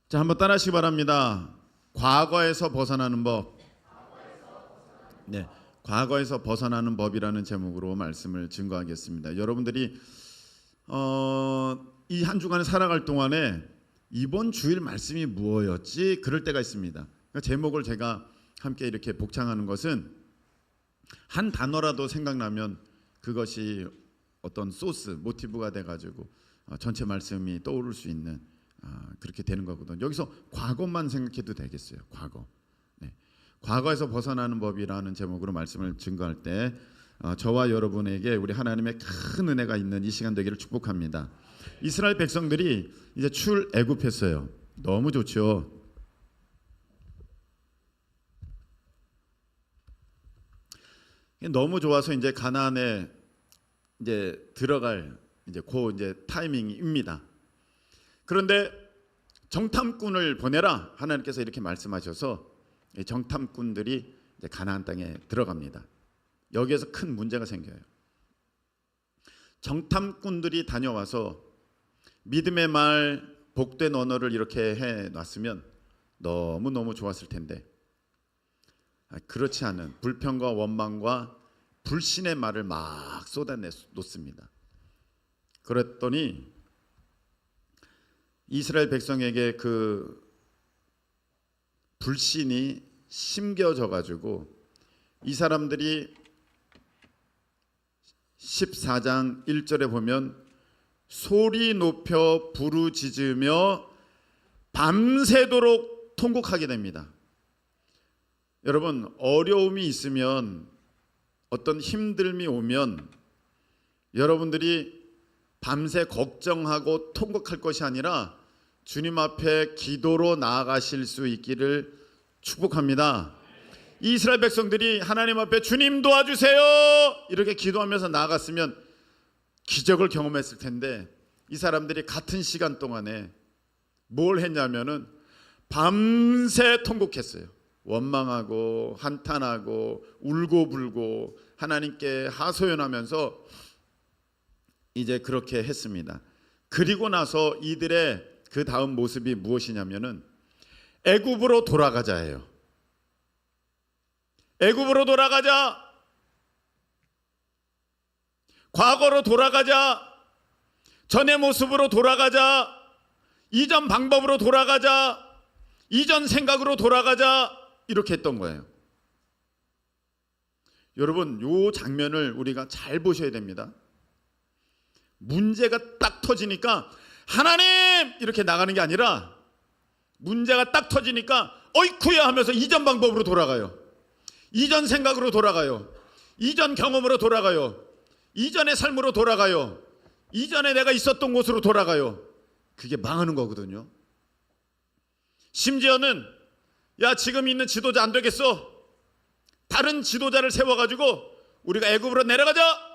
자, 한번 따라하시기 바랍니다. 과거에서 벗어나는 법. 네, 과거에서 벗어나는 법이라는 제목으로 말씀을 증거하겠습니다. 여러분들이 이 한 주간 살아갈 동안에 이번 주일 말씀이 무엇이었지? 그럴 때가 있습니다. 그러니까 제목을 제가 함께 이렇게 복창하는 것은 한 단어라도 생각나면 그것이 어떤 소스, 모티브가 돼가지고 전체 말씀이 떠오를 수 있는 그렇게 되는 거거든요. 여기서 과거만 생각해도 되겠어요. 과거. 네. 과거에서 벗어나는 법이라는 제목으로 말씀을 증거할 때 저와 여러분에게 우리 하나님의 큰 은혜가 있는 이 시간 되기를 축복합니다. 이스라엘 백성들이 이제 출애굽했어요. 너무 좋죠. 너무 좋아서 이제 가나안에 이제 들어갈 이제 타이밍입니다. 그런데 정탐꾼을 보내라 하나님께서 이렇게 말씀하셔서 정탐꾼들이 이제 가나안 땅에 들어갑니다. 여기에서 큰 문제가 생겨요. 정탐꾼들이 다녀와서 믿음의 말, 복된 언어를 이렇게 해놨으면 너무너무 좋았을 텐데 그렇지 않은 불평과 원망과 불신의 말을 막 쏟아내놓습니다. 그랬더니 이스라엘 백성에게 그 불신이 심겨져 가지고 이 사람들이 14장 1절에 보면 소리 높여 부르짖으며 밤새도록 통곡하게 됩니다. 여러분, 어려움이 있으면 어떤 힘듦이 오면 여러분들이 밤새 걱정하고 통곡할 것이 아니라 주님 앞에 기도로 나아가실 수 있기를 축복합니다. 이스라엘 백성들이 하나님 앞에 주님 도와주세요 이렇게 기도하면서 나아갔으면 기적을 경험했을 텐데 이 사람들이 같은 시간 동안에 뭘 했냐면은 밤새 통곡했어요. 원망하고 한탄하고 울고불고 하나님께 하소연하면서 이제 그렇게 했습니다. 그리고 나서 이들의 그 다음 모습이 무엇이냐면은 애굽으로 돌아가자예요. 애굽으로 돌아가자. 과거로 돌아가자. 전의 모습으로 돌아가자. 이전 방법으로 돌아가자. 이전 생각으로 돌아가자. 이렇게 했던 거예요. 여러분, 이 장면을 우리가 잘 보셔야 됩니다. 문제가 딱 터지니까 하나님 이렇게 나가는 게 아니라 문제가 딱 터지니까 어이쿠야 하면서 이전 방법으로 돌아가요. 이전 생각으로 돌아가요. 이전 경험으로 돌아가요. 이전의 삶으로 돌아가요. 이전에 내가 있었던 곳으로 돌아가요. 그게 망하는 거거든요. 심지어는 야, 지금 있는 지도자 안 되겠어. 다른 지도자를 세워가지고 우리가 애굽으로 내려가자.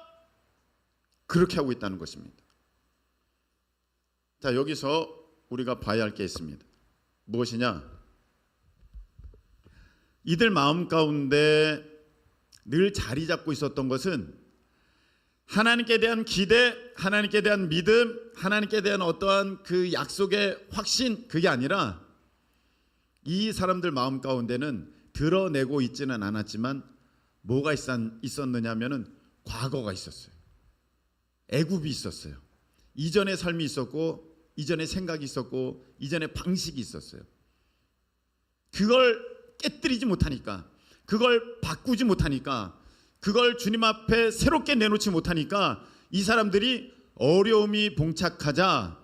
그렇게 하고 있다는 것입니다. 자, 여기서 우리가 봐야 할 게 있습니다. 무엇이냐? 이들 마음 가운데 늘 자리 잡고 있었던 것은 하나님께 대한 기대, 하나님께 대한 믿음, 하나님께 대한 어떠한 그 약속의 확신, 그게 아니라 이 사람들 마음 가운데는 드러내고 있지는 않았지만 뭐가 있었느냐면은 과거가 있었어요. 애굽이 있었어요. 이전의 삶이 있었고 이전의 생각이 있었고 이전의 방식이 있었어요. 그걸 깨뜨리지 못하니까, 그걸 바꾸지 못하니까, 그걸 주님 앞에 새롭게 내놓지 못하니까 이 사람들이 어려움이 봉착하자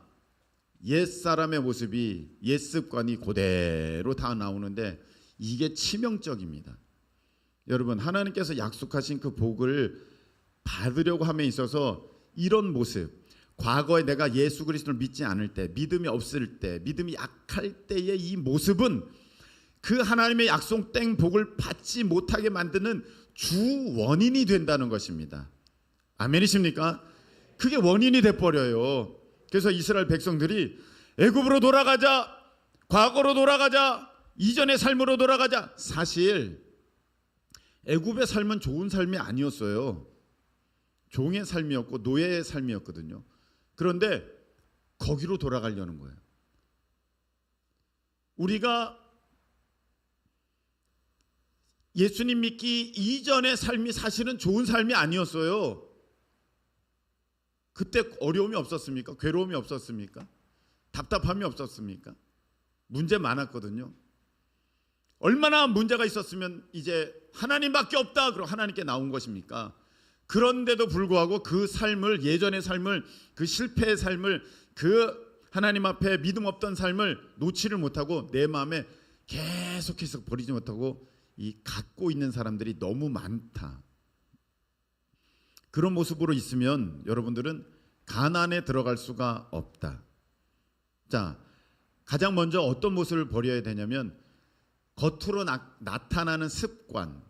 옛사람의 모습이, 옛습관이 그대로 다 나오는데 이게 치명적입니다. 여러분, 하나님께서 약속하신 그 복을 받으려고 함에 있어서 이런 모습, 과거에 내가 예수 그리스도를 믿지 않을 때, 믿음이 없을 때, 믿음이 약할 때의 이 모습은 그 하나님의 약속된 복을 받지 못하게 만드는 주 원인이 된다는 것입니다. 아멘이십니까? 그게 원인이 돼버려요. 그래서 이스라엘 백성들이 애굽으로 돌아가자, 과거로 돌아가자, 이전의 삶으로 돌아가자. 사실 애굽의 삶은 좋은 삶이 아니었어요. 종의 삶이었고 노예의 삶이었거든요. 그런데 거기로 돌아가려는 거예요. 우리가 예수님 믿기 이전의 삶이 사실은 좋은 삶이 아니었어요. 그때 어려움이 없었습니까? 괴로움이 없었습니까? 답답함이 없었습니까? 문제 많았거든요. 얼마나 문제가 있었으면 이제 하나님밖에 없다 그러고 하나님께 나온 것입니까? 그런데도 불구하고 그 삶을, 예전의 삶을, 그 실패의 삶을, 그 하나님 앞에 믿음 없던 삶을 놓지를 못하고 내 마음에 계속해서 버리지 못하고 이 갖고 있는 사람들이 너무 많다. 그런 모습으로 있으면 여러분들은 가난에 들어갈 수가 없다. 자, 가장 먼저 어떤 모습을 버려야 되냐면 겉으로 나타나는 습관,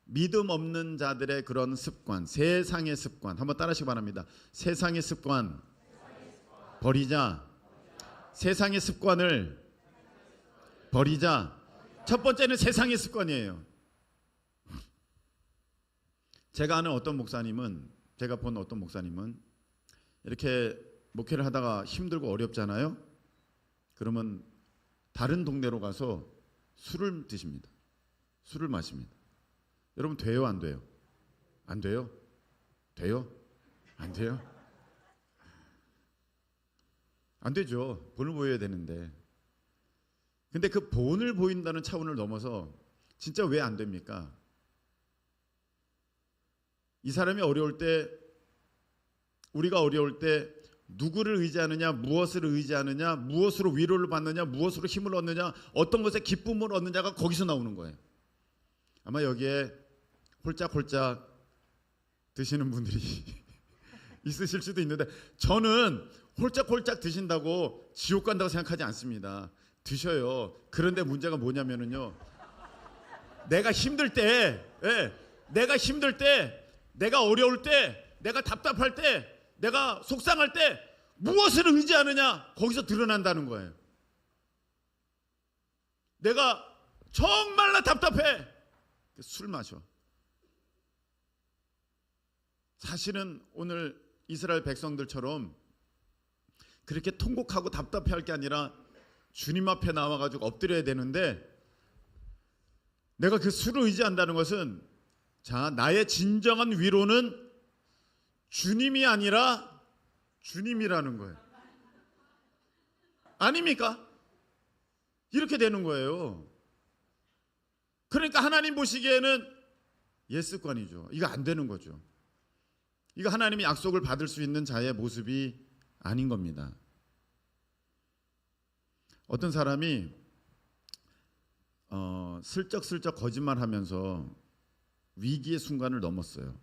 믿음 없는 자들의 그런 습관, 세상의 습관, 한번 따라하시기 바랍니다. 세상의 습관 버리자. 세상의 습관을 버리자. 첫 번째는 세상의 습관이에요. 제가 아는 어떤 목사님은, 제가 본 어떤 목사님은 이렇게 목회를 하다가 힘들고 어렵잖아요. 그러면 다른 동네로 가서 술을 드십니다. 술을 마십니다. 여러분 돼요, 안 돼요? 안 돼요? 돼요? 안 돼요? 안 되죠. 본을 보여야 되는데. 근데 그 본을 보인다는 차원을 넘어서 진짜 왜 안 됩니까? 이 사람이 어려울 때, 우리가 어려울 때 누구를 의지하느냐, 무엇을 의지하느냐, 무엇으로 위로를 받느냐, 무엇으로 힘을 얻느냐, 어떤 것에 기쁨을 얻느냐가 거기서 나오는 거예요. 아마 여기에 홀짝홀짝 드시는 분들이 있으실 수도 있는데, 저는 홀짝홀짝 드신다고 지옥 간다고 생각하지 않습니다. 드셔요. 그런데 문제가 뭐냐면은요, 내가 힘들 때, 내가 힘들 때, 내가 어려울 때, 내가 답답할 때, 내가 속상할 때 무엇을 의지하느냐, 거기서 드러난다는 거예요. 내가 정말로 답답해, 술 마셔. 사실은 오늘 이스라엘 백성들처럼 그렇게 통곡하고 답답해할 게 아니라 주님 앞에 나와가지고 엎드려야 되는데, 내가 그 술을 의지한다는 것은, 자, 나의 진정한 위로는 주님이 아니라 주님이라는 거예요. 아닙니까? 이렇게 되는 거예요. 그러니까 하나님 보시기에는 옛습관이죠. 이거 안 되는 거죠. 이거 하나님이 약속을 받을 수 있는 자의 모습이 아닌 겁니다. 어떤 사람이 슬쩍슬쩍 거짓말하면서 위기의 순간을 넘었어요.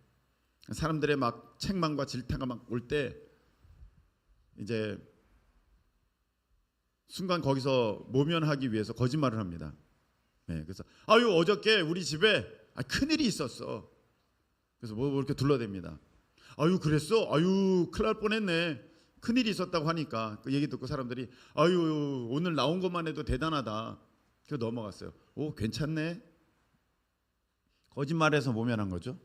사람들의 막 책망과 질타가 막 올 때 이제 순간 거기서 모면하기 위해서 거짓말을 합니다. 네, 그래서 어저께 우리 집에 큰일이 있었어. 그래서 뭐 이렇게 둘러댑니다. 그랬어? 큰일 날 뻔했네. 큰일이 있었다고 하니까 그 얘기 듣고 사람들이 오늘 나온 것만 해도 대단하다. 그래서 넘어갔어요. 오, 괜찮네. 거짓말해서 모면한 거죠.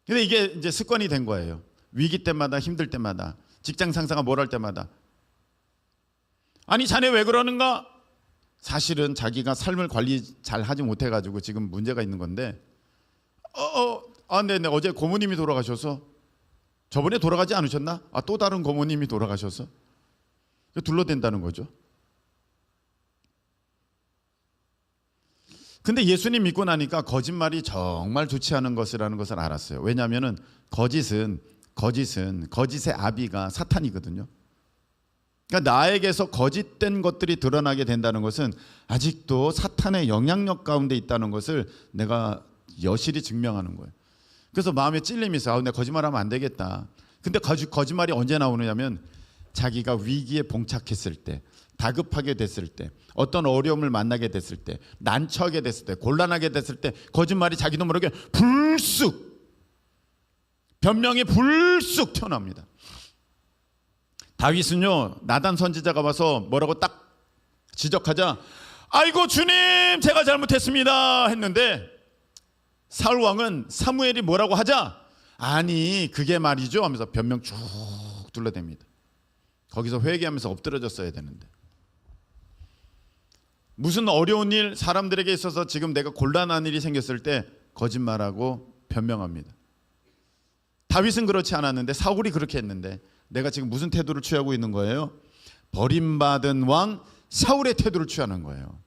근데 이게 이제 습관이 된 거예요. 위기 때마다, 힘들 때마다, 직장 상사가 뭘 할 때마다, 아니 자네 왜 그러는가? 사실은 자기가 삶을 관리 잘 하지 못해가지고 지금 문제가 있는 건데, 네네, 어제 고모님이 돌아가셔서. 저번에 돌아가지 않으셨나? 또 다른 고모님이 돌아가셔서. 둘러댄다는 거죠. 근데 예수님 믿고 나니까 거짓말이 정말 좋지 않은 것이라는 것을 알았어요. 왜냐하면 거짓의 아비가 사탄이거든요. 그러니까 나에게서 거짓된 것들이 드러나게 된다는 것은 아직도 사탄의 영향력 가운데 있다는 것을 내가 여실히 증명하는 거예요. 그래서 마음에 찔림이 있어요. 내가 거짓말하면 안 되겠다. 근데 거짓말이 언제 나오느냐면 자기가 위기에 봉착했을 때, 다급하게 됐을 때, 어떤 어려움을 만나게 됐을 때, 난처하게 됐을 때, 곤란하게 됐을 때 거짓말이 자기도 모르게 변명이 불쑥 튀어나옵니다. 다윗은요, 나단 선지자가 와서 뭐라고 딱 지적하자, 아이고 주님 제가 잘못했습니다 했는데, 사울 왕은 사무엘이 뭐라고 하자, 아니 그게 말이죠 하면서 변명 쭉 둘러댑니다. 거기서 회개하면서 엎드려졌어야 되는데. 무슨 어려운 일, 사람들에게 있어서 지금 내가 곤란한 일이 생겼을 때 거짓말하고 변명합니다. 다윗은 그렇지 않았는데, 사울이 그렇게 했는데, 내가 지금 무슨 태도를 취하고 있는 거예요? 버림받은 왕 사울의 태도를 취하는 거예요.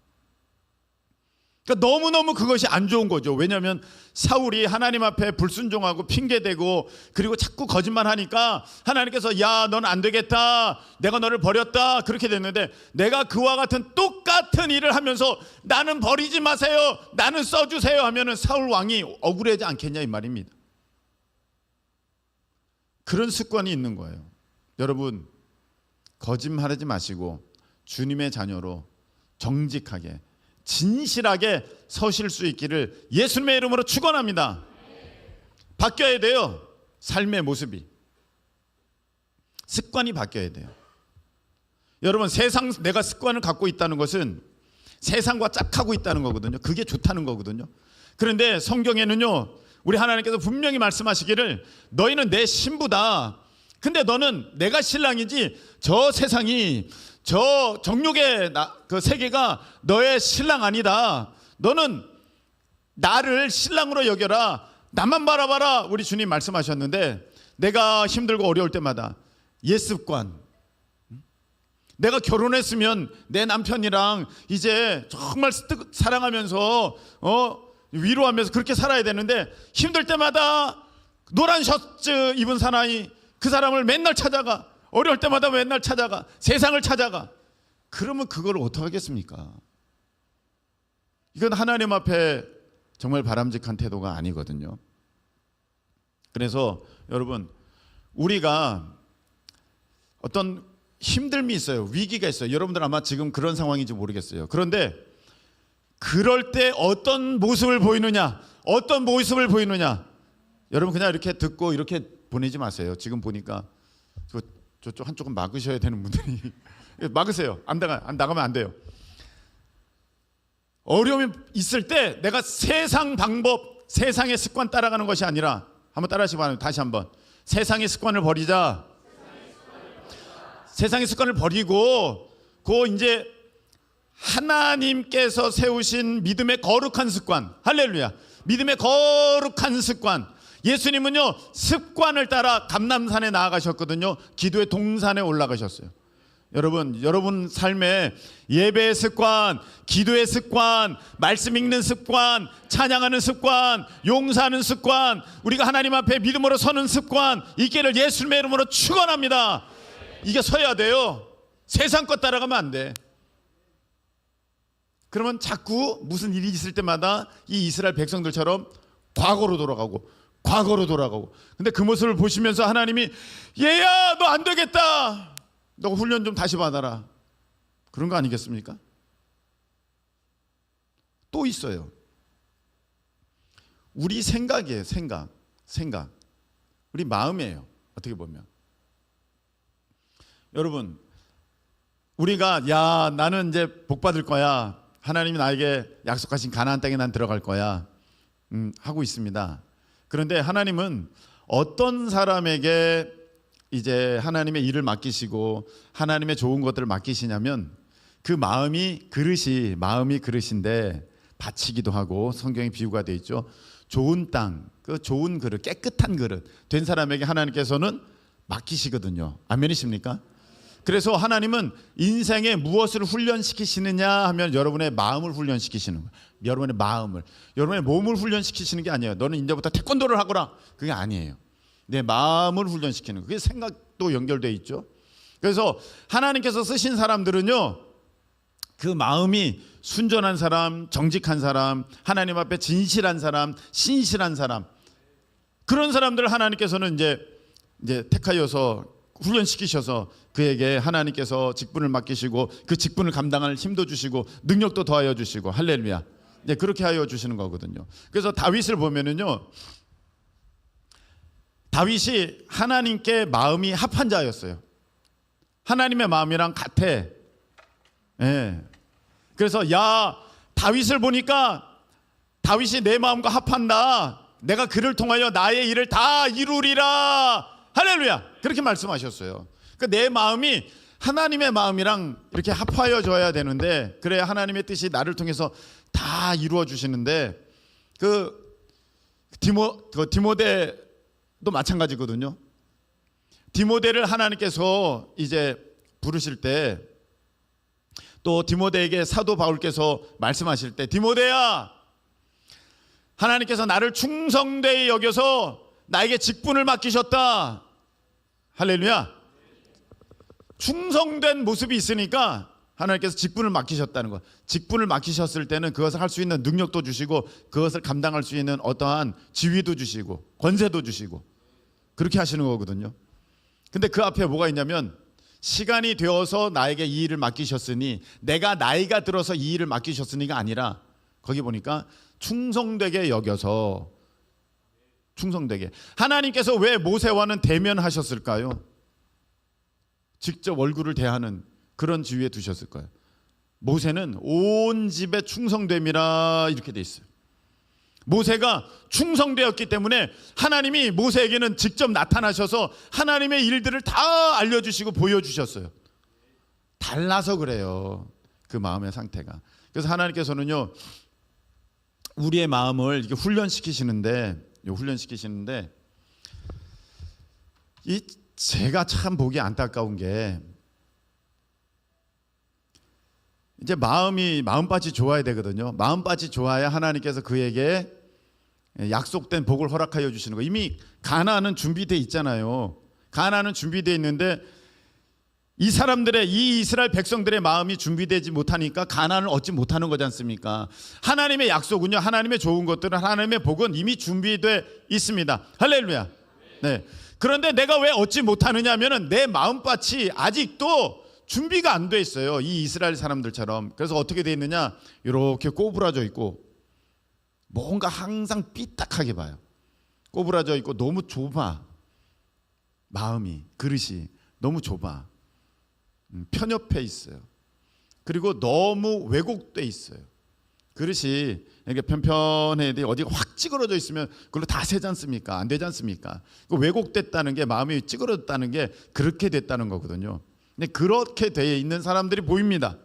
그러니까 너무너무 그것이 안 좋은 거죠. 왜냐하면 사울이 하나님 앞에 불순종하고 핑계대고 그리고 자꾸 거짓말하니까 하나님께서 야, 넌 안 되겠다, 내가 너를 버렸다, 그렇게 됐는데, 내가 그와 같은 똑같은 일을 하면서 나는 버리지 마세요, 나는 써주세요 하면은 사울 왕이 억울하지 않겠냐 이 말입니다. 그런 습관이 있는 거예요. 여러분, 거짓말하지 마시고 주님의 자녀로 정직하게 진실하게 서실 수 있기를 예수님의 이름으로 축원합니다. 바뀌어야 돼요. 삶의 모습이, 습관이 바뀌어야 돼요. 여러분, 내가 습관을 갖고 있다는 것은 세상과 짝하고 있다는 거거든요. 그게 좋다는 거거든요. 그런데 성경에는요, 우리 하나님께서 분명히 말씀하시기를 너희는 내 신부다. 근데 너는 내가 신랑이지 저 세상이, 저 정욕의 그 세계가 너의 신랑 아니다. 너는 나를 신랑으로 여겨라. 나만 바라봐라. 우리 주님 말씀하셨는데, 내가 힘들고 어려울 때마다 옛 습관, 내가 결혼했으면 내 남편이랑 이제 정말 사랑하면서 위로하면서 그렇게 살아야 되는데, 힘들 때마다 노란 셔츠 입은 사나이 그 사람을 맨날 찾아가, 어려울 때마다 맨날 찾아가, 세상을 찾아가. 그러면 그걸 어떻게 하겠습니까? 이건 하나님 앞에 정말 바람직한 태도가 아니거든요. 그래서 여러분, 우리가 어떤 힘듦이 있어요. 위기가 있어요. 여러분들 아마 지금 그런 상황인지 모르겠어요. 그런데 그럴 때 어떤 모습을 보이느냐, 어떤 모습을 보이느냐, 여러분 그냥 이렇게 듣고 이렇게 보내지 마세요. 지금 보니까 저쪽 한쪽은 막으셔야 되는 분들이 막으세요. 안 나가면 안 돼요. 어려움이 있을 때 내가 세상 방법, 세상의 습관 따라가는 것이 아니라, 한번 따라하시기 바랍니다. 다시 한번. 세상의 습관을 버리자. 세상의 습관을 버리고 이제 하나님께서 세우신 믿음의 거룩한 습관, 할렐루야, 믿음의 거룩한 습관. 예수님은요, 습관을 따라 감람산에 나아가셨거든요. 기도의 동산에 올라가셨어요. 여러분 삶에 예배의 습관, 기도의 습관, 말씀 읽는 습관, 찬양하는 습관, 용서하는 습관, 우리가 하나님 앞에 믿음으로 서는 습관 있기를 예수님의 이름으로 축원합니다. 이게 서야 돼요. 세상 것 따라가면 안 돼. 그러면 자꾸 무슨 일이 있을 때마다 이 이스라엘 백성들처럼 과거로 돌아가고 근데 그 모습을 보시면서 하나님이 얘야, 너 안 되겠다, 너 훈련 좀 다시 받아라, 그런 거 아니겠습니까? 또 있어요. 우리 생각이에요. 생각. 우리 마음이에요. 어떻게 보면 여러분, 우리가 나는 이제 복 받을 거야, 하나님이 나에게 약속하신 가나안 땅에 난 들어갈 거야 하고 있습니다. 그런데 하나님은 어떤 사람에게 이제 하나님의 일을 맡기시고 하나님의 좋은 것들을 맡기시냐면, 그 마음이 그릇인데 바치기도 하고, 성경에 비유가 되어 있죠. 좋은 땅, 그 좋은 그릇, 깨끗한 그릇 된 사람에게 하나님께서는 맡기시거든요. 아멘이십니까? 그래서 하나님은 인생에 무엇을 훈련시키시느냐 하면 여러분의 마음을 훈련시키시는 거예요. 여러분의 마음을, 여러분의 몸을 훈련시키시는 게 아니에요. 너는 이제부터 태권도를 하거라, 그게 아니에요. 내 마음을 훈련시키는 거예요. 그게 생각도 연결되어 있죠. 그래서 하나님께서 쓰신 사람들은요, 그 마음이 순전한 사람, 정직한 사람, 하나님 앞에 진실한 사람, 신실한 사람, 그런 사람들을 하나님께서는 이제 택하여서 훈련시키셔서 그에게 하나님께서 직분을 맡기시고 그 직분을 감당할 힘도 주시고 능력도 더하여 주시고, 할렐루야. 네, 그렇게 하여 주시는 거거든요. 그래서 다윗을 보면은요, 다윗이 하나님께 마음이 합한 자였어요. 하나님의 마음이랑 같아. 예. 그래서 다윗을 보니까 다윗이 내 마음과 합한다, 내가 그를 통하여 나의 일을 다 이루리라, 할렐루야, 그렇게 말씀하셨어요. 그러니까 내 마음이 하나님의 마음이랑 이렇게 합하여져야 되는데, 그래야 하나님의 뜻이 나를 통해서 다 이루어 주시는데, 디모데도 마찬가지거든요. 디모데를 하나님께서 이제 부르실 때, 또 디모데에게 사도 바울께서 말씀하실 때, 디모데야, 하나님께서 나를 충성되이 여겨서 나에게 직분을 맡기셨다. 할렐루야. 충성된 모습이 있으니까 하나님께서 직분을 맡기셨다는 것. 직분을 맡기셨을 때는 그것을 할 수 있는 능력도 주시고, 그것을 감당할 수 있는 어떠한 지위도 주시고 권세도 주시고, 그렇게 하시는 거거든요. 근데 그 앞에 뭐가 있냐면, 시간이 되어서 나에게 이 일을 맡기셨으니, 내가 나이가 들어서 이 일을 맡기셨으니가 아니라, 거기 보니까 충성되게 여겨서, 충성되게. 하나님께서 왜 모세와는 대면하셨을까요? 직접 얼굴을 대하는 그런 지위에 두셨을 거예요. 모세는 온 집에 충성됨이라 이렇게 돼 있어요. 모세가 충성되었기 때문에 하나님이 모세에게는 직접 나타나셔서 하나님의 일들을 다 알려주시고 보여주셨어요. 달라서 그래요, 그 마음의 상태가. 그래서 하나님께서는요, 우리의 마음을 이렇게 훈련시키시는데 제가 참 보기 안타까운 게, 이제 마음밭이 좋아야 되거든요. 마음밭이 좋아야 하나님께서 그에게 약속된 복을 허락하여 주시는 거. 이미 가나안은 준비되어 있잖아요. 가나안은 준비되어 있는데, 이 이스라엘 백성들의 마음이 준비되지 못하니까 가나안을 얻지 못하는 거지 않습니까? 하나님의 약속은요, 하나님의 좋은 것들은, 하나님의 복은 이미 준비되어 있습니다. 할렐루야. 네. 그런데 내가 왜 얻지 못하느냐 하면은, 내 마음밭이 아직도 준비가 안 돼 있어요, 이 이스라엘 사람들처럼. 그래서 어떻게 돼 있느냐, 이렇게 꼬부라져 있고, 뭔가 항상 삐딱하게 봐요. 꼬부라져 있고, 너무 좁아. 마음이, 그릇이 너무 좁아. 편협해 있어요. 그리고 너무 왜곡돼 있어요. 그릇이 이렇게 편편해, 어디가 확 찌그러져 있으면 그걸로 다 세지 않습니까? 안 되지 않습니까? 왜곡됐다는 게, 마음이 찌그러졌다는 게 그렇게 됐다는 거거든요. 근데 그렇게 돼 있는 사람들이 보입니다.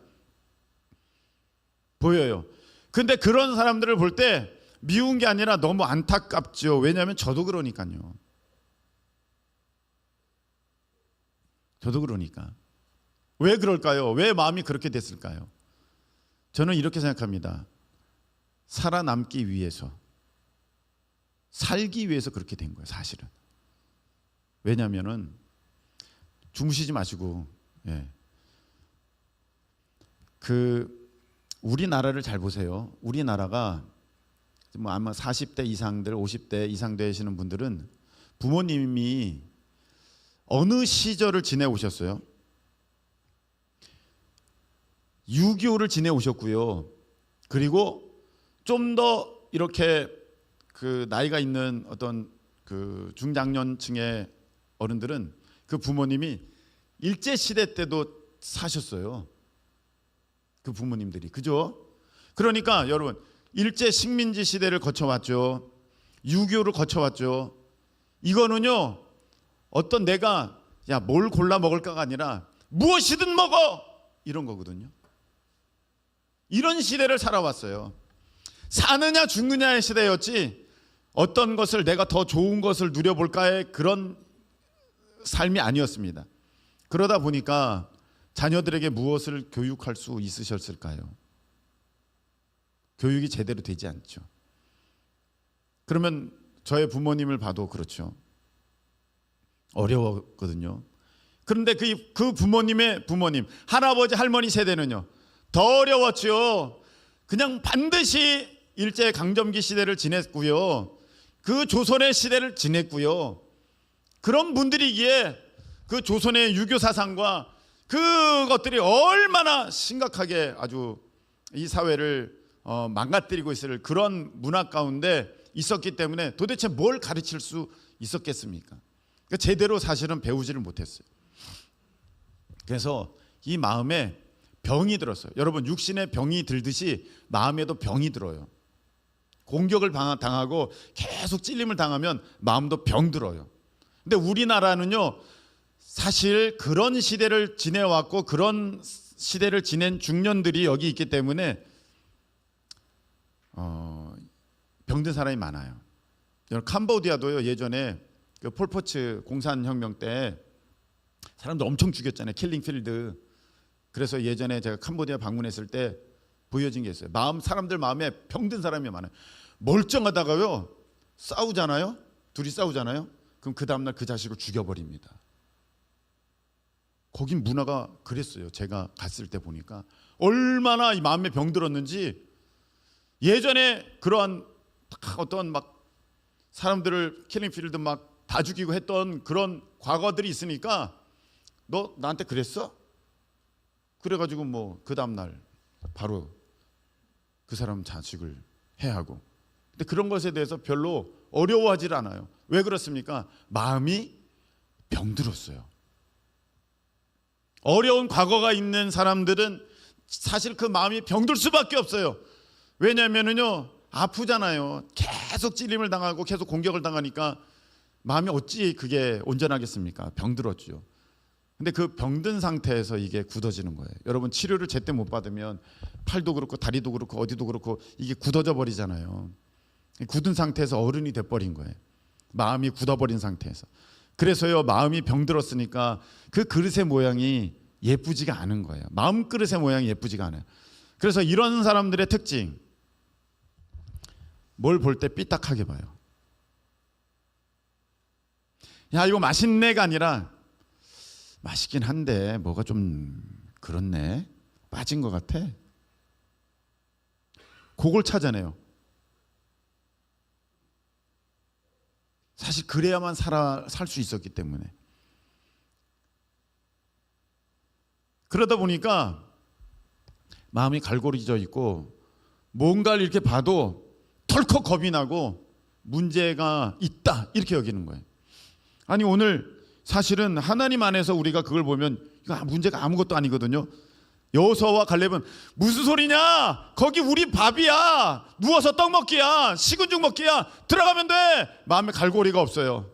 보여요. 근데 그런 사람들을 볼 때 미운 게 아니라 너무 안타깝죠. 왜냐하면 저도 그러니까요. 저도 그러니까. 왜 그럴까요? 왜 마음이 그렇게 됐을까요? 저는 이렇게 생각합니다. 살아남기 위해서, 살기 위해서 그렇게 된 거예요, 사실은. 왜냐하면은, 주무시지 마시고, 우리나라를 잘 보세요. 우리나라가 뭐 아마 40대 이상들, 50대 이상 되시는 분들은 부모님이 어느 시절을 지내오셨어요? 6.25를 지내오셨고요. 그리고 좀 더 이렇게 나이가 있는 어떤 중장년층의 어른들은 그 부모님이 일제시대 때도 사셨어요. 그 부모님들이. 그죠? 그러니까 여러분, 일제 식민지 시대를 거쳐왔죠. 6.25를 거쳐왔죠. 이거는요, 어떤 내가 뭘 골라 먹을까가 아니라 무엇이든 먹어! 이런 거거든요. 이런 시대를 살아왔어요. 사느냐 죽느냐의 시대였지, 어떤 것을 내가 더 좋은 것을 누려볼까의 그런 삶이 아니었습니다. 그러다 보니까 자녀들에게 무엇을 교육할 수 있으셨을까요? 교육이 제대로 되지 않죠. 그러면 저의 부모님을 봐도 그렇죠. 어려웠거든요. 그런데 그 부모님의 부모님, 할아버지 할머니 세대는요, 더 어려웠죠. 그냥 반드시 일제 강점기 시대를 지냈고요, 그 조선의 시대를 지냈고요. 그런 분들이기에 그 조선의 유교 사상과 그것들이 얼마나 심각하게 아주 이 사회를 망가뜨리고 있을 그런 문화 가운데 있었기 때문에 도대체 뭘 가르칠 수 있었겠습니까? 그러니까 제대로 사실은 배우지를 못했어요. 그래서 이 마음에 병이 들었어요. 여러분, 육신에 병이 들듯이 마음에도 병이 들어요. 공격을 당하고 계속 찔림을 당하면 마음도 병들어요. 근데 우리나라는요, 사실 그런 시대를 지내왔고 그런 시대를 지낸 중년들이 여기 있기 때문에 병든 사람이 많아요. 캄보디아도요, 예전에 그 폴포츠 공산혁명 때 사람들 엄청 죽였잖아요. 킬링필드. 그래서 예전에 제가 캄보디아 방문했을 때 보여진 게 있어요. 사람들 마음에 병든 사람이 많아요. 멀쩡하다가요, 싸우잖아요. 둘이 싸우잖아요. 그럼 그 다음날 그 자식을 죽여버립니다. 거긴 문화가 그랬어요. 제가 갔을 때 보니까 얼마나 이 마음에 병들었는지. 예전에 그러한 어떤 막 사람들을 킬링필드 막 다 죽이고 했던 그런 과거들이 있으니까 너 나한테 그랬어? 그래가지고 뭐 그 다음날 바로 그 사람 자식을 해하고. 근데 그런 것에 대해서 별로 어려워하지 않아요. 왜 그렇습니까? 마음이 병들었어요. 어려운 과거가 있는 사람들은 사실 그 마음이 병들 수밖에 없어요. 왜냐하면요, 아프잖아요. 계속 찔림을 당하고 계속 공격을 당하니까 마음이 어찌 그게 온전하겠습니까? 병들었죠. 근데 그 병든 상태에서 이게 굳어지는 거예요. 여러분, 치료를 제때 못 받으면 팔도 그렇고 다리도 그렇고 어디도 그렇고 이게 굳어져 버리잖아요. 굳은 상태에서 어른이 돼버린 거예요. 마음이 굳어버린 상태에서. 그래서요, 마음이 병들었으니까 그 그릇의 모양이 예쁘지가 않은 거예요. 마음 그릇의 모양이 예쁘지가 않아요. 그래서 이런 사람들의 특징, 뭘 볼 때 삐딱하게 봐요. 야, 이거 맛있네가 아니라 맛있긴 한데 뭐가 좀 그렇네, 빠진 것 같아. 그걸 찾아내요. 사실 그래야만 살 수 있었기 때문에. 그러다 보니까 마음이 갈고리져 있고 뭔가를 이렇게 봐도 덜컥 겁이 나고 문제가 있다 이렇게 여기는 거예요. 아니, 오늘 사실은 하나님 안에서 우리가 그걸 보면 이거 문제가 아무것도 아니거든요. 여호수아와 갈렙은 무슨 소리냐? 거기 우리 밥이야. 누워서 떡 먹기야. 식은 죽 먹기야. 들어가면 돼. 마음에 갈고리가 없어요.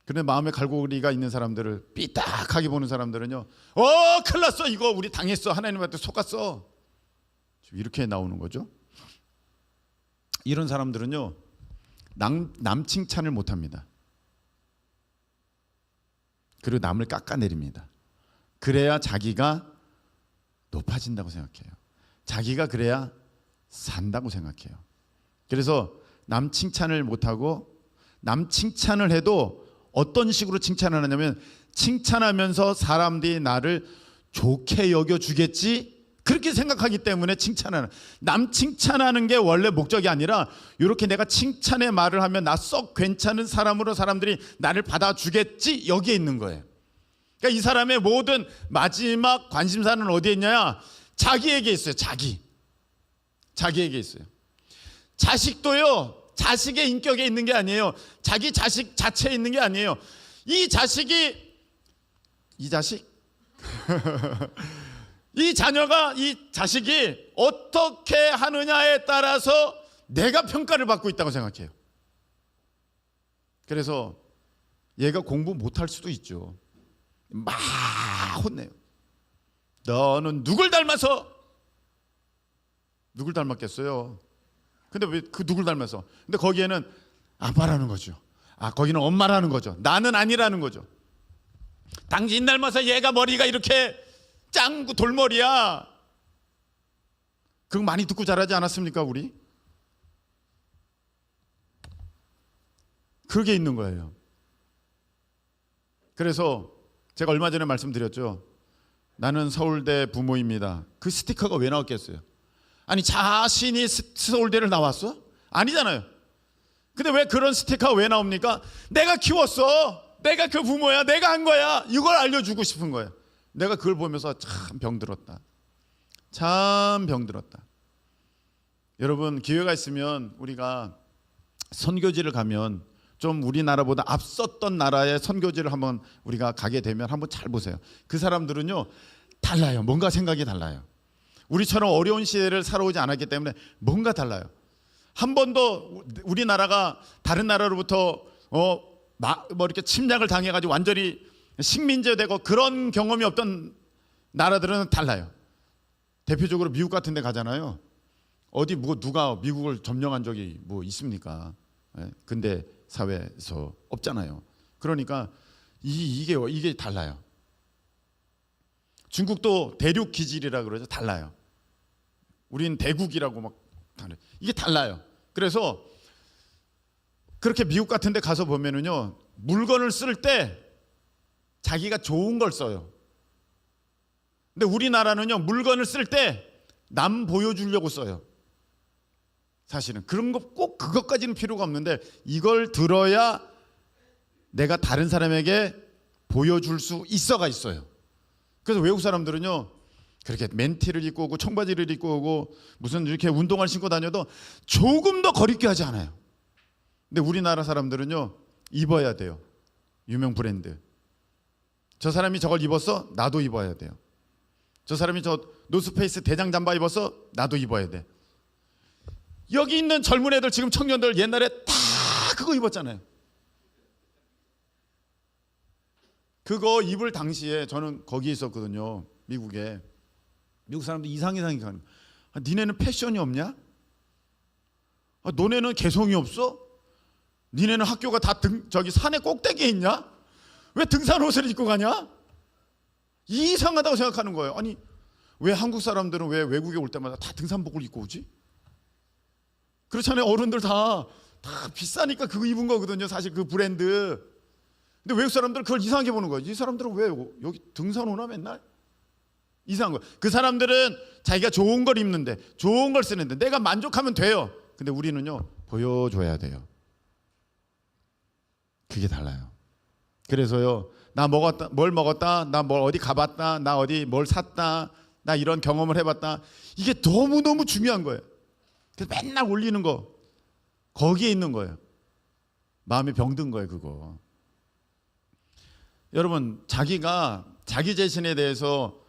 그런데 마음에 갈고리가 있는 사람들을 삐딱하게 보는 사람들은요, 큰일 났어. 이거 우리 당했어. 하나님한테 속았어. 이렇게 나오는 거죠. 이런 사람들은요, 남 칭찬을 못합니다. 그리고 남을 깎아내립니다. 그래야 자기가 높아진다고 생각해요. 자기가 그래야 산다고 생각해요. 그래서 남 칭찬을 못하고, 남 칭찬을 해도 어떤 식으로 칭찬을 하냐면, 칭찬하면서 사람들이 나를 좋게 여겨주겠지 그렇게 생각하기 때문에 칭찬하는, 남 칭찬하는 게 원래 목적이 아니라 이렇게 내가 칭찬의 말을 하면 나 썩 괜찮은 사람으로 사람들이 나를 받아주겠지, 여기에 있는 거예요. 그러니까 이 사람의 모든 마지막 관심사는 어디에 있냐? 자기에게 있어요. 자기에게 있어요. 자식도요, 자식의 인격에 있는 게 아니에요. 자기 자식 자체에 있는 게 아니에요. 이 자식 이 자녀가, 이 자식이 어떻게 하느냐에 따라서 내가 평가를 받고 있다고 생각해요. 그래서 얘가 공부 못할 수도 있죠. 막 혼내요. 너는 누굴 닮아서? 누굴 닮았겠어요? 근데 왜 그 누굴 닮아서? 근데 거기에는 아빠라는 거죠. 거기는 엄마라는 거죠. 나는 아니라는 거죠. 당신 닮아서 얘가 머리가 이렇게 짱구 돌머리야. 그거 많이 듣고 자라지 않았습니까, 우리? 그게 있는 거예요. 그래서 제가 얼마 전에 말씀드렸죠. 나는 서울대 부모입니다. 그 스티커가 왜 나왔겠어요? 아니, 자신이 서울대를 나왔어? 아니잖아요. 근데 왜 그런 스티커가 왜 나옵니까? 내가 키웠어. 내가 그 부모야. 내가 한 거야. 이걸 알려주고 싶은 거예요. 내가 그걸 보면서 참 병들었다. 참 병들었다. 여러분, 기회가 있으면 우리가 선교지를 가면 좀 우리나라보다 앞섰던 나라의 선교지를 한번 우리가 가게 되면 한번 잘 보세요. 그 사람들은요, 달라요. 뭔가 생각이 달라요. 우리처럼 어려운 시대를 살아오지 않았기 때문에 뭔가 달라요. 한 번도 우리나라가 다른 나라로부터 뭐 이렇게 침략을 당해가지고 완전히 식민지 되고 그런 경험이 없던 나라들은 달라요. 대표적으로 미국 같은 데 가잖아요. 어디 뭐 누가 미국을 점령한 적이 뭐 있습니까? 근대 사회에서 없잖아요. 그러니까 이게 달라요. 중국도 대륙 기질이라 그러죠. 달라요. 우린 대국이라고 막 달라요. 이게 달라요. 그래서 그렇게 미국 같은 데 가서 보면은요, 물건을 쓸 때 자기가 좋은 걸 써요. 근데 우리나라는요, 물건을 쓸 때 남 보여주려고 써요. 사실은 그런 거 꼭 그것까지는 필요가 없는데 이걸 들어야 내가 다른 사람에게 보여줄 수 있어요. 그래서 외국 사람들은요, 그렇게 맨티를 입고 오고 청바지를 입고 오고 무슨 이렇게 운동화를 신고 다녀도 조금 더 거리끼 하지 않아요. 근데 우리나라 사람들은요, 입어야 돼요. 유명 브랜드. 저 사람이 저걸 입었어? 나도 입어야 돼요. 저 사람이 저 노스페이스 대장 잠바 입었어? 나도 입어야 돼. 여기 있는 젊은 애들, 지금 청년들 옛날에 다 그거 입었잖아요. 그거 입을 당시에 저는 거기 있었거든요. 미국에. 미국 사람들 이상하게 가는 거야. 니네는 패션이 없냐? 너네는 개성이 없어? 니네는 학교가 다 저기 산의 꼭대기에 있냐? 왜 등산 옷을 입고 가냐? 이상하다고 생각하는 거예요. 아니, 왜 한국 사람들은 왜 외국에 올 때마다 다 등산복을 입고 오지? 그렇잖아요. 어른들 다 비싸니까 그거 입은 거거든요. 사실 그 브랜드. 근데 외국 사람들은 그걸 이상하게 보는 거예요. 이 사람들은 왜 여기 등산 오나 맨날? 이상한 거예요. 그 사람들은 자기가 좋은 걸 입는데, 좋은 걸 쓰는데 내가 만족하면 돼요. 근데 우리는요, 보여줘야 돼요. 그게 달라요. 그래서요, 나 먹었다, 뭘 먹었다, 나 뭘 어디 가봤다, 나 어디 뭘 샀다, 나 이런 경험을 해봤다. 이게 너무너무 중요한 거예요. 그래서 맨날 올리는 거, 거기에 있는 거예요. 마음이 병든 거예요, 그거. 여러분, 자기가 자기 자신에 대해서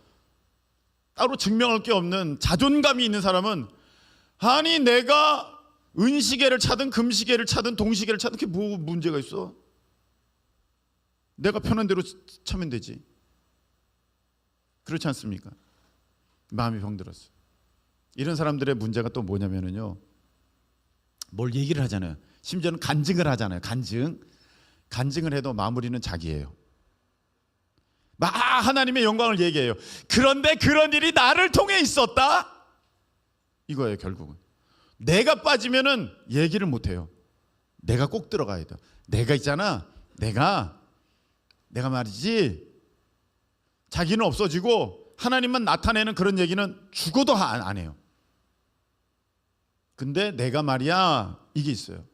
따로 증명할 게 없는 자존감이 있는 사람은, 아니 내가 은시계를 차든 금시계를 차든 동시계를 차든 그게 뭐 문제가 있어? 내가 편한 대로 차면 되지. 그렇지 않습니까? 마음이 병들었어. 이런 사람들의 문제가 또 뭐냐면요, 뭘 얘기를 하잖아요. 심지어는 간증을 하잖아요. 간증을 해도 마무리는 자기예요. 막 하나님의 영광을 얘기해요. 그런데 그런 일이 나를 통해 있었다, 이거예요. 결국은 내가 빠지면은 얘기를 못해요. 내가 꼭 들어가야 돼. 내가 있잖아, 내가 말이지. 자기는 없어지고 하나님만 나타내는 그런 얘기는 죽어도 안 해요. 근데 내가 말이야, 이게 있어요.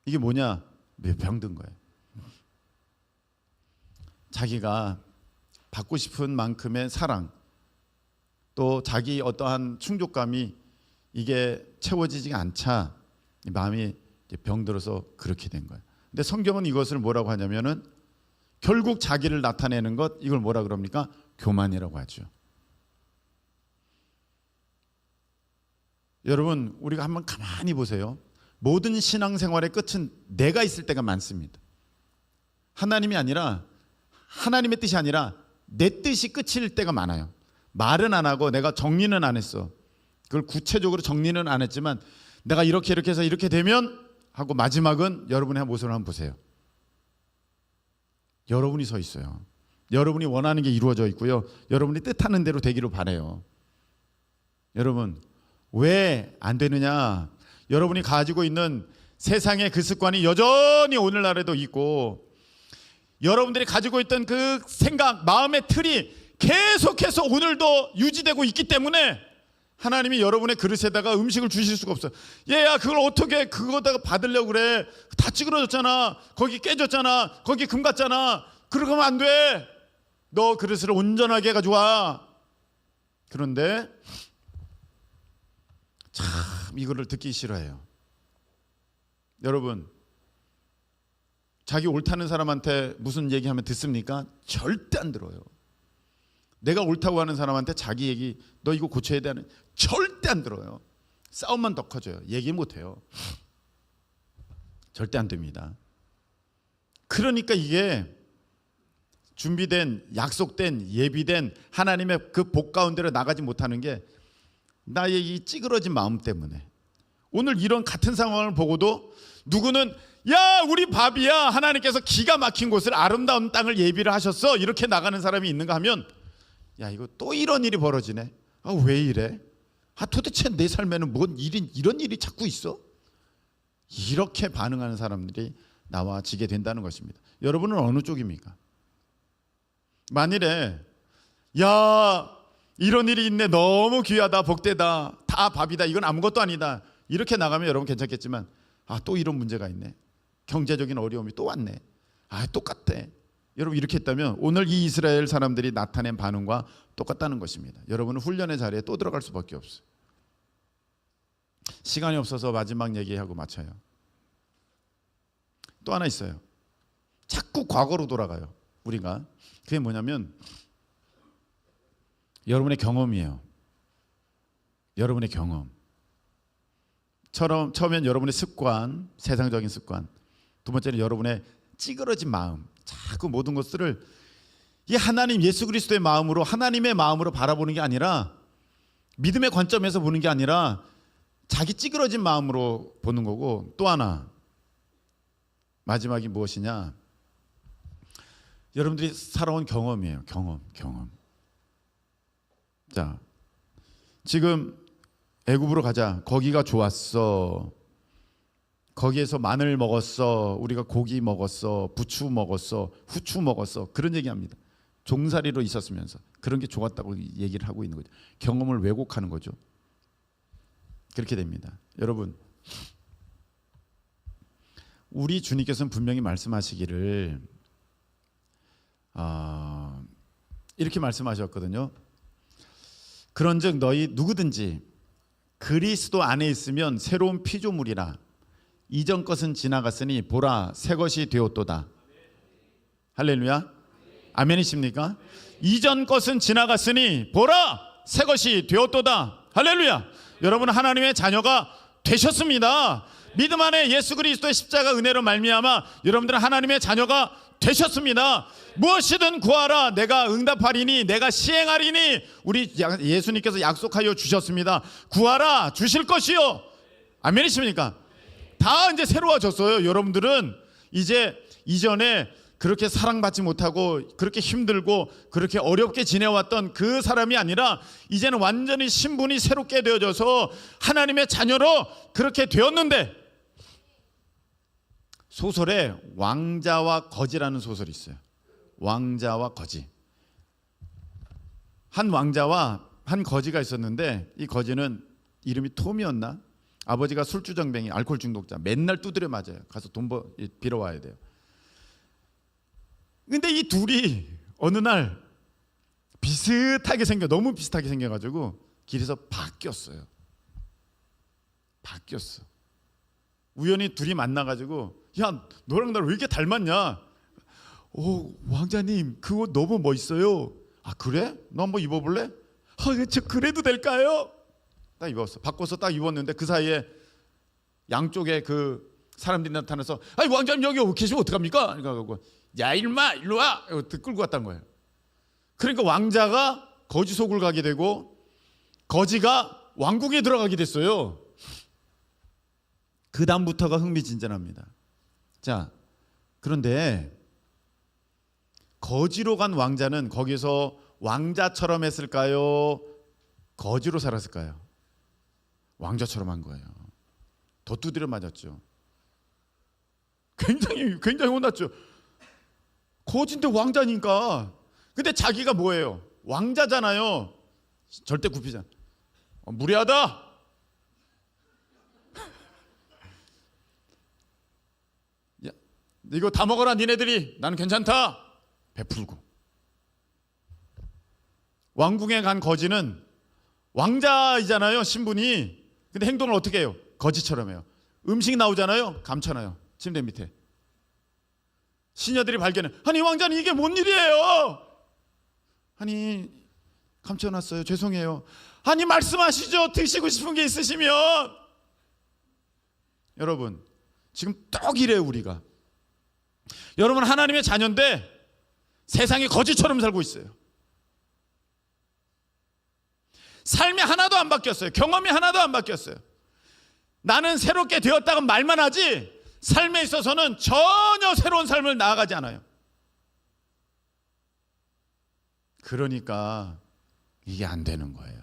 이게 뭐냐? 병든 거예요. 자기가 받고 싶은 만큼의 사랑, 또 자기 어떠한 충족감이 이게 채워지지가 않자 마음이 병들어서 그렇게 된 거예요. 근데 성경은 이것을 뭐라고 하냐면은, 결국 자기를 나타내는 것, 이걸 뭐라 그럽니까? 교만이라고 하죠. 여러분, 우리가 한번 가만히 보세요. 모든 신앙생활의 끝은 내가 있을 때가 많습니다. 하나님의 뜻이 아니라 내 뜻이 끝일 때가 많아요. 말은 안 하고 내가 정리는 안 했어. 그걸 구체적으로 정리는 안 했지만 내가 이렇게 해서 이렇게 되면 하고, 마지막은 여러분의 모습을 한번 보세요. 여러분이 서 있어요. 여러분이 원하는 게 이루어져 있고요. 여러분이 뜻하는 대로 되기를 바라요. 여러분, 왜 안 되느냐? 여러분이 가지고 있는 세상의 그 습관이 여전히 오늘날에도 있고, 여러분들이 가지고 있던 그 생각, 마음의 틀이 계속해서 오늘도 유지되고 있기 때문에 하나님이 여러분의 그릇에다가 음식을 주실 수가 없어요. 얘야, 그걸 어떻게 그거다가 받으려고 그래? 다 찌그러졌잖아. 거기 깨졌잖아. 거기 금 갔잖아. 그러면 안 돼. 너 그릇을 온전하게 가져와. 그런데 참 이거를 듣기 싫어해요. 여러분, 자기 옳다는 사람한테 무슨 얘기하면 듣습니까? 절대 안 들어요. 내가 옳다고 하는 사람한테 자기 얘기, 너 이거 고쳐야 돼 하는, 절대 안 들어요. 싸움만 더 커져요. 얘기 못해요. 절대 안 됩니다. 그러니까 이게 준비된, 약속된, 예비된 하나님의 그 복 가운데로 나가지 못하는 게 나의 이 찌그러진 마음 때문에. 오늘 이런 같은 상황을 보고도 누구는 야 우리 밥이야, 하나님께서 기가 막힌 곳을, 아름다운 땅을 예비를 하셨어, 이렇게 나가는 사람이 있는가 하면 야 이거 또 이런 일이 벌어지네. 아 왜 이래? 아 도대체 내 삶에는 뭔 일이, 이런 일이 자꾸 있어? 이렇게 반응하는 사람들이 나와지게 된다는 것입니다. 여러분은 어느 쪽입니까? 만일에 야 이런 일이 있네, 너무 귀하다, 복되다, 다 밥이다, 이건 아무것도 아니다, 이렇게 나가면 여러분 괜찮겠지만 아 또 이런 문제가 있네, 경제적인 어려움이 또 왔네, 아 똑같아, 여러분 이렇게 했다면 오늘 이 이스라엘 사람들이 나타낸 반응과 똑같다는 것입니다. 여러분은 훈련의 자리에 또 들어갈 수밖에 없어요. 시간이 없어서 마지막 얘기하고 마쳐요. 또 하나 있어요. 자꾸 과거로 돌아가요 우리가. 그게 뭐냐면 여러분의 경험이에요. 여러분의 경험. 처음엔 여러분의 습관, 세상적인 습관. 두 번째는 여러분의 찌그러진 마음. 자꾸 모든 것들을 이 하나님 예수 그리스도의 마음으로, 하나님의 마음으로 바라보는 게 아니라, 믿음의 관점에서 보는 게 아니라 자기 찌그러진 마음으로 보는 거고, 또 하나 마지막이 무엇이냐? 여러분들이 살아온 경험이에요. 경험. 자, 지금 애굽으로 가자. 거기가 좋았어. 거기에서 마늘 먹었어. 우리가 고기 먹었어. 부추 먹었어. 후추 먹었어. 그런 얘기합니다. 종살이로 있었으면서 그런 게 좋았다고 얘기를 하고 있는 거죠. 경험을 왜곡하는 거죠. 그렇게 됩니다. 여러분, 우리 주님께서는 분명히 말씀하시기를 이렇게 말씀하셨거든요. 그런즉 너희 누구든지 그리스도 안에 있으면 새로운 피조물이라. 이전 것은 지나갔으니 보라 새 것이 되었도다. 할렐루야. 아멘이십니까? 이전 것은 지나갔으니 보라 새 것이 되었도다. 할렐루야. 여러분 하나님의 자녀가 되셨습니다. 믿음 안에 예수 그리스도의 십자가 은혜로 말미암아 여러분들은 하나님의 자녀가 되셨습니다. 무엇이든 구하라 내가 응답하리니 내가 시행하리니, 우리 예수님께서 약속하여 주셨습니다. 구하라 주실 것이요. 아멘이십니까? 다 이제 새로워졌어요. 여러분들은 이제 이전에 그렇게 사랑받지 못하고 그렇게 힘들고 그렇게 어렵게 지내왔던 그 사람이 아니라 이제는 완전히 신분이 새롭게 되어져서 하나님의 자녀로 그렇게 되었는데, 소설에 왕자와 거지라는 소설이 있어요. 왕자와 거지. 한 왕자와 한 거지가 있었는데 이 거지는 이름이 톰이었나? 아버지가 술주정뱅이, 알코올 중독자, 맨날 두드려 맞아요. 가서 돈 빌어와야 돼요. 근데 이 둘이 어느 날 너무 비슷하게 생겨가지고 길에서 바뀌었어. 우연히 둘이 만나가지고 야 너랑 나랑 왜 이렇게 닮았냐? 왕자님 그 옷 너무 멋있어요. 아 그래? 너 한번 입어볼래? 저 그래도 될까요? 딱 입었어. 바꿔서 딱 입었는데 그 사이에 양쪽에 그 사람들이 나타나서 아니 왕자님 여기 계시면 어떡합니까? 그러니까 야 일마 일로 와! 끌고 갔다는 거예요. 그러니까 왕자가 거지 속을 가게 되고 거지가 왕궁에 들어가게 됐어요. 그 다음부터가 흥미진진합니다. 자, 그런데 거지로 간 왕자는 거기서 왕자처럼 했을까요? 거지로 살았을까요? 왕자처럼 한 거예요. 더 두드려 맞았죠. 굉장히 혼났죠. 거지인데 왕자니까. 근데 자기가 뭐예요? 왕자잖아요. 절대 굽히지 않아. 무례하다. 야, 이거 다 먹어라 니네들이. 나는 괜찮다. 베풀고. 왕궁에 간 거지는 왕자이잖아요, 신분이. 근데 행동을 어떻게 해요? 거지처럼 해요. 음식 나오잖아요, 감춰놔요, 침대 밑에. 시녀들이 발견해. 아니 왕자님 이게 뭔 일이에요? 아니 감춰놨어요. 죄송해요. 아니 말씀하시죠. 드시고 싶은 게 있으시면. 여러분 지금 떡 이래요 우리가. 여러분 하나님의 자녀인데 세상이 거지처럼 살고 있어요. 삶이 하나도 안 바뀌었어요. 경험이 하나도 안 바뀌었어요. 나는 새롭게 되었다고 말만 하지 삶에 있어서는 전혀 새로운 삶을 나아가지 않아요. 그러니까 이게 안 되는 거예요.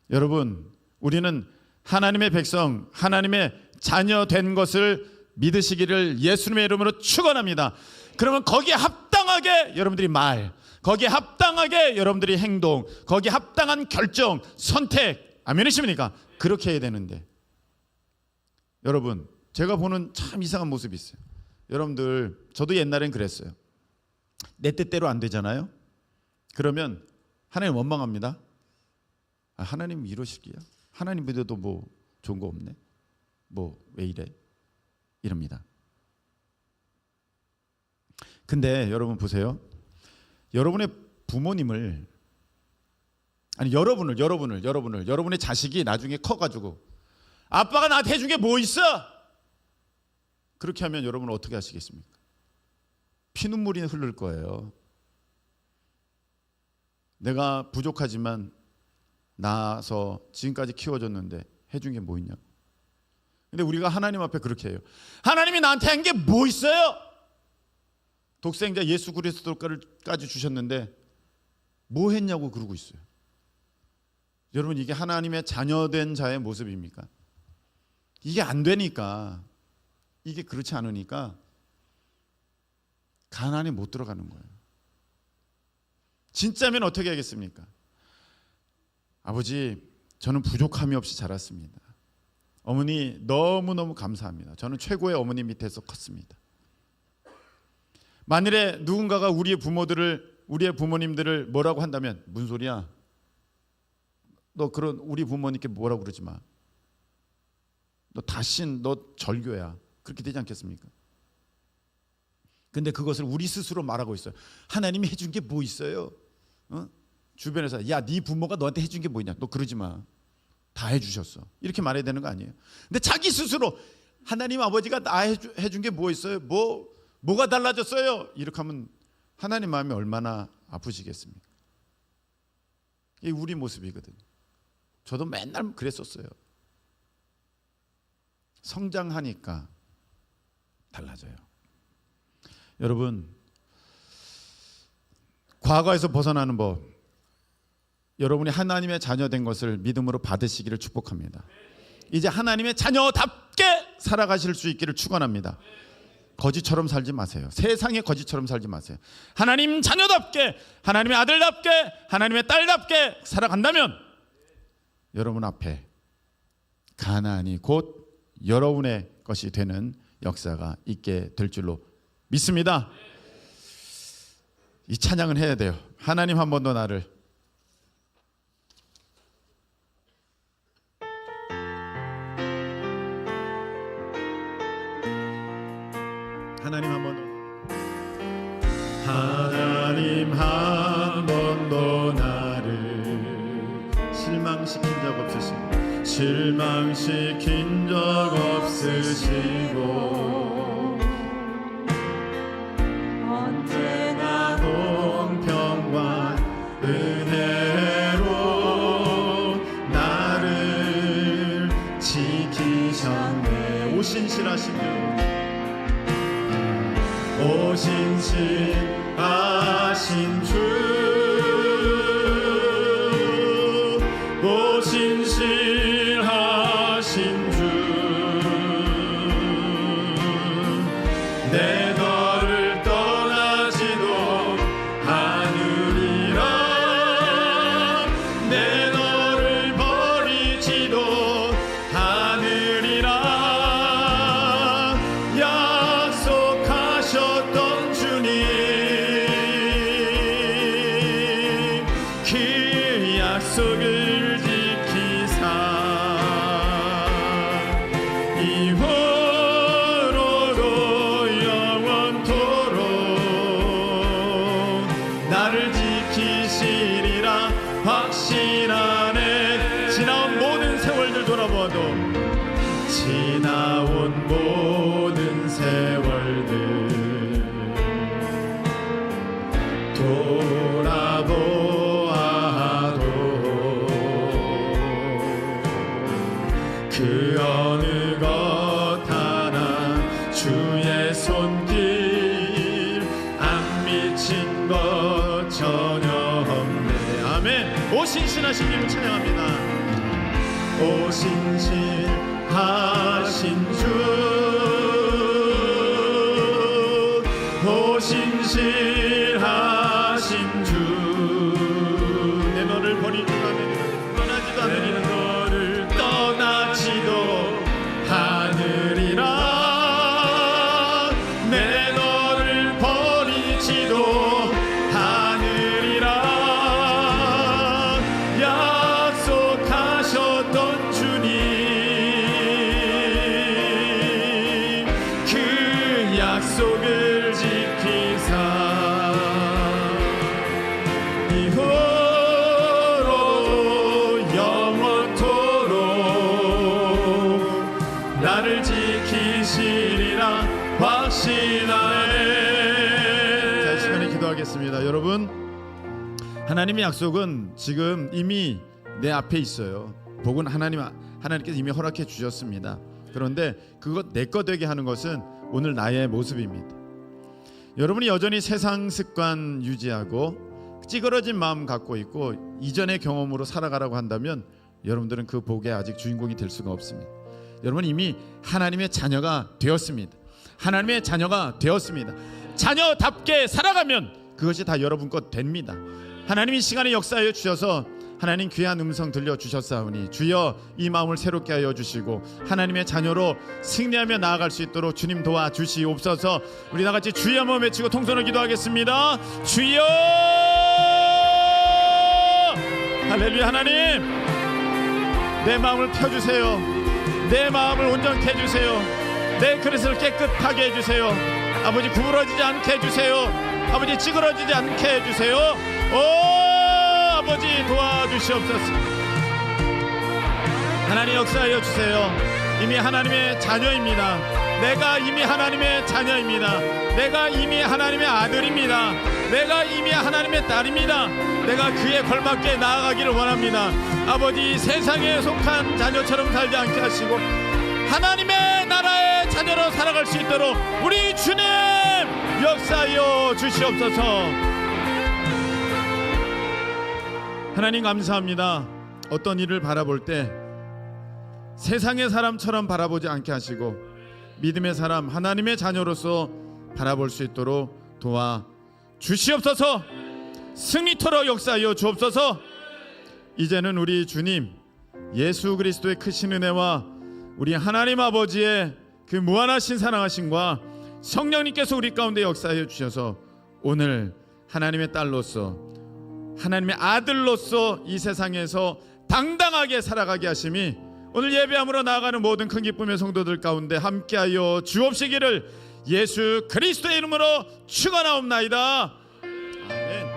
여러분, 우리는 하나님의 백성, 하나님의 자녀 된 것을 믿으시기를 예수님의 이름으로 축원합니다. 그러면 거기에 합당하게 여러분들이 말, 거기에 합당하게 여러분들이 행동, 거기에 합당한 결정, 선택, 아멘이십니까? 그렇게 해야 되는데, 여러분, 제가 보는 참 이상한 모습이 있어요. 여러분들, 저도 옛날엔 그랬어요. 내 뜻대로 안 되잖아요. 그러면 하나님 원망합니다. 아, 하나님 이러시기야? 하나님 믿어도 뭐 좋은 거 없네? 뭐 왜 이래? 이럽니다. 근데 여러분 보세요. 여러분의 부모님을, 아니 여러분의 자식이 나중에 커가지고 아빠가 나한테 해준 게 뭐 있어? 그렇게 하면 여러분은 어떻게 하시겠습니까? 피눈물이 흐를 거예요. 내가 부족하지만 낳아서 지금까지 키워줬는데 해준 게 뭐 있냐? 근데 우리가 하나님 앞에 그렇게 해요. 하나님이 나한테 한 게 뭐 있어요? 독생자 예수 그리스도까지 주셨는데 뭐 했냐고 그러고 있어요. 여러분, 이게 하나님의 자녀된 자의 모습입니까? 이게 안 되니까, 이게 그렇지 않으니까 가나안에 못 들어가는 거예요. 진짜면 어떻게 하겠습니까? 아버지, 저는 부족함이 없이 자랐습니다. 어머니 너무너무 감사합니다. 저는 최고의 어머니 밑에서 컸습니다. 만일에 누군가가 우리의 부모님들을 뭐라고 한다면, 무슨 소리야? 너 그런 우리 부모님께 뭐라고 그러지 마. 너 절교야. 그렇게 되지 않겠습니까? 근데 그것을 우리 스스로 말하고 있어요. 하나님이 해준 게 뭐 있어요? 주변에서 야, 네 부모가 너한테 해준 게 뭐 있냐? 너 그러지 마. 다 해주셨어. 이렇게 말해야 되는 거 아니에요? 근데 자기 스스로 하나님 아버지가 나 해준 게 뭐 있어요? 뭐가 달라졌어요? 이렇게 하면 하나님 마음이 얼마나 아프시겠습니까? 이게 우리 모습이거든요. 저도 맨날 그랬었어요. 성장하니까 달라져요. 여러분, 과거에서 벗어나는 법, 여러분이 하나님의 자녀된 것을 믿음으로 받으시기를 축복합니다. 이제 하나님의 자녀답게 살아가실 수 있기를 축원합니다. 거지처럼 살지 마세요. 세상의 거지처럼 살지 마세요. 하나님 자녀답게, 하나님의 아들답게, 하나님의 딸답게 살아간다면 여러분 앞에 가나안이 곧 여러분의 것이 되는 역사가 있게 될 줄로 믿습니다. 이 찬양은 해야 돼요. 하나님 한 번 더 나를. 하나님 한 번 더. 하나님 한 번 더 나를 실망시킨 적 없으시고 언제나 공평과 은혜로 나를 지키셨네. 오신실하신 주, 오신실하신 주, 내 너를 떠나지도 않으리라, 내 너를 버리지도 않으리라 약속하셨던 주님, 그 약속을 지키사 이후로도 영원토록 나를 지키시리라 확신하네. 지나온 모든 세월들 돌아보아도, 지나온 모든 세월들 그 어느 것 하나 주의 손길 안 미친 것 전혀 없네. 아멘. 오 신실하신 이름 찬양합니다. 오 신실하신 주, 오 신실하신 주, 내 너를 버리지 않으리라, 떠나지도 않으리라, 내 너를 떠나지도 않으리라, 내 너를 버리지도 않으리라. 약속하셨던 주님, 그 약속을 지키사 이후로 영원토록 나를 지키시리라 확신하네. 자, 이 시간에 기도하겠습니다. 여러분, 하나님의 약속은 지금 이미 내 앞에 있어요. 복은 하나님께서 이미 허락해 주셨습니다. 그런데 그것 내 거 되게 하는 것은 오늘 나의 모습입니다. 여러분이 여전히 세상 습관 유지하고 찌그러진 마음 갖고 있고 이전의 경험으로 살아가라고 한다면 여러분들은 그 복의 아직 주인공이 될 수가 없습니다. 여러분 이미 하나님의 자녀가 되었습니다. 하나님의 자녀가 되었습니다. 자녀답게 살아가면 그것이 다 여러분 것 됩니다. 하나님이 이 시간에 역사하여 주셔서 하나님 귀한 음성 들려주셨사오니 주여 이 마음을 새롭게 하여 주시고 하나님의 자녀로 승리하며 나아갈 수 있도록 주님 도와주시옵소서. 우리 다같이 주여 한번 외치고 통성으로 기도하겠습니다. 주여, 할렐루야. 하나님, 내 마음을 펴주세요. 내 마음을 온전케 해주세요. 내 그릇을 깨끗하게 해주세요. 아버지, 구부러지지 않게 해주세요. 아버지, 찌그러지지 않게 해주세요. 아버지, 도와주시옵소서. 하나님 역사하여 주세요. 이미 하나님의 자녀입니다. 내가 이미 하나님의 자녀입니다. 내가 이미 하나님의 아들입니다. 내가 이미 하나님의 딸입니다. 내가 그에 걸맞게 나아가기를 원합니다. 아버지, 세상에 속한 자녀처럼 살지 않게 하시고 하나님의 나라의 자녀로 살아갈 수 있도록 우리 주님 역사하여 주시옵소서. 하나님 감사합니다. 어떤 일을 바라볼 때 세상의 사람처럼 바라보지 않게 하시고 믿음의 사람, 하나님의 자녀로서 바라볼 수 있도록 도와주시옵소서. 승리토록 역사하여 주옵소서. 이제는 우리 주님 예수 그리스도의 크신 은혜와 우리 하나님 아버지의 그 무한하신 사랑하심과 성령님께서 우리 가운데 역사하여 주셔서 오늘 하나님의 딸로서, 하나님의 아들로서 이 세상에서 당당하게 살아가게 하심이 오늘 예배함으로 나아가는 모든 큰 기쁨의 성도들 가운데 함께하여 주옵시기를 예수 그리스도의 이름으로 축원하옵나이다. 아멘.